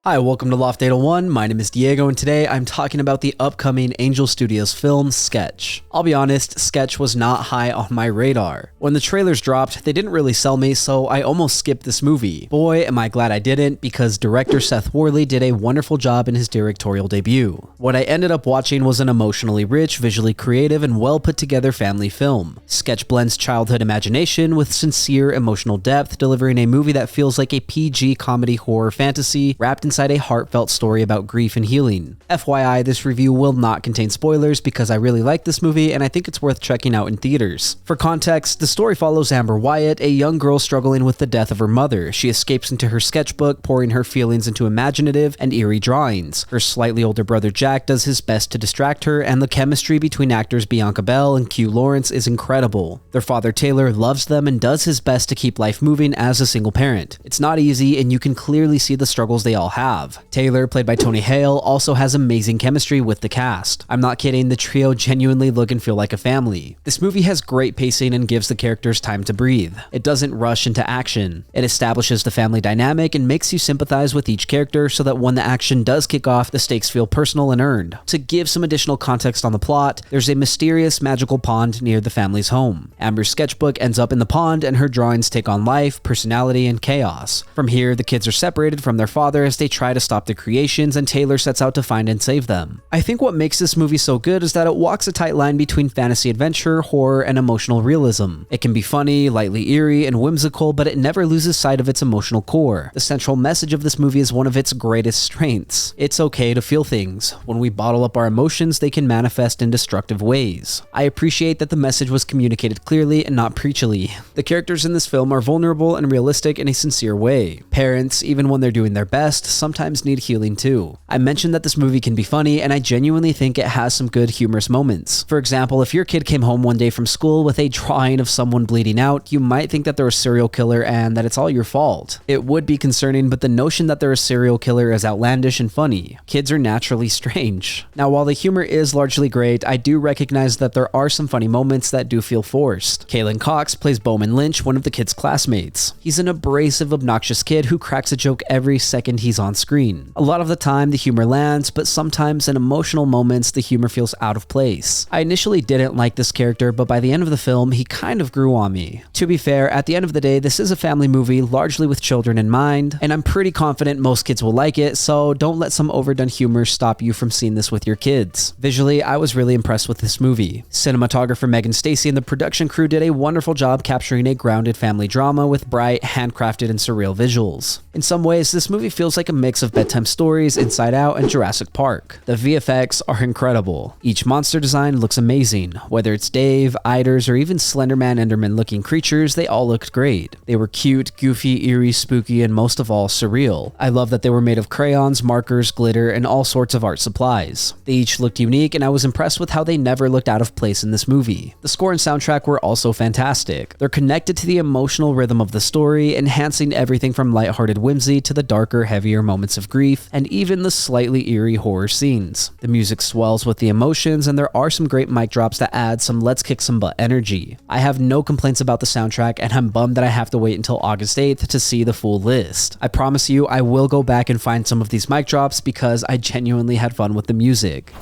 Hi, welcome to Loft 801. My name is Diego, and today I'm talking about the upcoming Angel Studios film, Sketch. I'll be honest, Sketch was not high on my radar. When the trailers dropped, they didn't really sell me, so I almost skipped this movie. Boy, am I glad I didn't, because director Seth Worley did a wonderful job in his directorial debut. What I ended up watching was an emotionally rich, visually creative, and well put together family film. Sketch blends childhood imagination with sincere emotional depth, delivering a movie that feels like a PG comedy horror fantasy wrapped inside a heartfelt story about grief and healing. FYI, this review will not contain spoilers because I really like this movie and I think it's worth checking out in theaters. For context, the story follows Amber Wyatt, a young girl struggling with the death of her mother. She escapes into her sketchbook, pouring her feelings into imaginative and eerie drawings. Her slightly older brother Jack does his best to distract her, and the chemistry between actors Bianca Belle and Kue Lawrence is incredible. Their father Taylor loves them and does his best to keep life moving as a single parent. It's not easy, and you can clearly see the struggles they all have. Taylor, played by Tony Hale, also has amazing chemistry with the cast. I'm not kidding, the trio genuinely look and feel like a family. This movie has great pacing and gives the characters time to breathe. It doesn't rush into action. It establishes the family dynamic and makes you sympathize with each character so that when the action does kick off, the stakes feel personal and earned. To give some additional context on the plot, there's a mysterious magical pond near the family's home. Amber's sketchbook ends up in the pond and her drawings take on life, personality, and chaos. From here, the kids are separated from their father as they try to stop the creations, and Taylor sets out to find and save them. I think what makes this movie so good is that it walks a tight line between fantasy adventure, horror, and emotional realism. It can be funny, lightly eerie, and whimsical, but it never loses sight of its emotional core. The central message of this movie is one of its greatest strengths. It's okay to feel things. When we bottle up our emotions, they can manifest in destructive ways. I appreciate that the message was communicated clearly and not preachily. The characters in this film are vulnerable and realistic in a sincere way. Parents, even when they're doing their best, sometimes need healing too. I mentioned that this movie can be funny, and I genuinely think it has some good humorous moments. For example, if your kid came home one day from school with a drawing of someone bleeding out, you might think that they're a serial killer and that it's all your fault. It would be concerning, but the notion that they're a serial killer is outlandish and funny. Kids are naturally strange. Now, while the humor is largely great, I do recognize that there are some funny moments that do feel forced. Kaylin Cox plays Bowman Lynch, one of the kids' classmates. He's an abrasive, obnoxious kid who cracks a joke every second he's on screen. A lot of the time, the humor lands, but sometimes in emotional moments, the humor feels out of place. I initially didn't like this character, but by the end of the film, he kind of grew on me. To be fair, at the end of the day, this is a family movie, largely with children in mind, and I'm pretty confident most kids will like it, so don't let some overdone humor stop you from seeing this with your kids. Visually, I was really impressed with this movie. Cinematographer Megan Stacy and the production crew did a wonderful job capturing a grounded family drama with bright, handcrafted, and surreal visuals. In some ways, this movie feels like a mix of bedtime stories, Inside Out, and Jurassic Park. The VFX are incredible. Each monster design looks amazing. Whether it's Dave, Eiders, or even Slenderman Enderman looking creatures, they all looked great. They were cute, goofy, eerie, spooky, and most of all, surreal. I love that they were made of crayons, markers, glitter, and all sorts of art supplies. They each looked unique, and I was impressed with how they never looked out of place in this movie. The score and soundtrack were also fantastic. They're connected to the emotional rhythm of the story, enhancing everything from lighthearted whimsy to the darker, heavier moments of grief, and even the slightly eerie horror scenes. The music swells with the emotions, and there are some great mic drops that add some let's kick some butt energy. I have no complaints about the soundtrack, and I'm bummed that I have to wait until August 8th to see the full list. I promise you, I will go back and find some of these mic drops because I genuinely had fun with the music.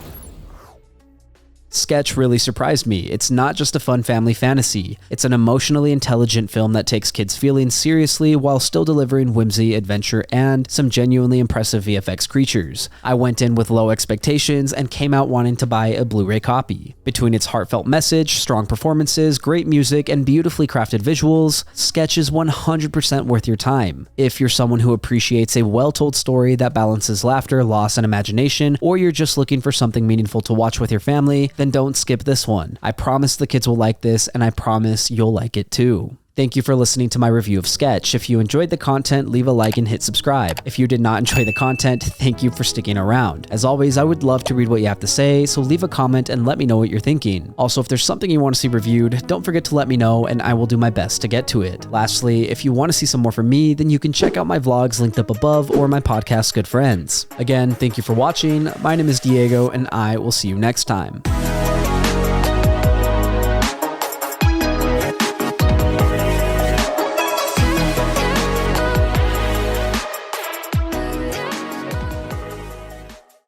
Sketch really surprised me. It's not just a fun family fantasy. It's an emotionally intelligent film that takes kids' feelings seriously while still delivering whimsy, adventure, and some genuinely impressive VFX creatures. I went in with low expectations and came out wanting to buy a Blu-ray copy. Between its heartfelt message, strong performances, great music, and beautifully crafted visuals, Sketch is 100% worth your time. If you're someone who appreciates a well-told story that balances laughter, loss, and imagination, or you're just looking for something meaningful to watch with your family, then don't skip this one. I promise the kids will like this, and I promise you'll like it too. Thank you for listening to my review of Sketch. If you enjoyed the content, leave a like and hit subscribe. If you did not enjoy the content, thank you for sticking around. As always, I would love to read what you have to say, so leave a comment and let me know what you're thinking. Also, if there's something you want to see reviewed, don't forget to let me know and I will do my best to get to it. Lastly, if you want to see some more from me, then you can check out my vlogs linked up above or my podcast, Good Friends. Again, thank you for watching. My name is Diego and I will see you next time.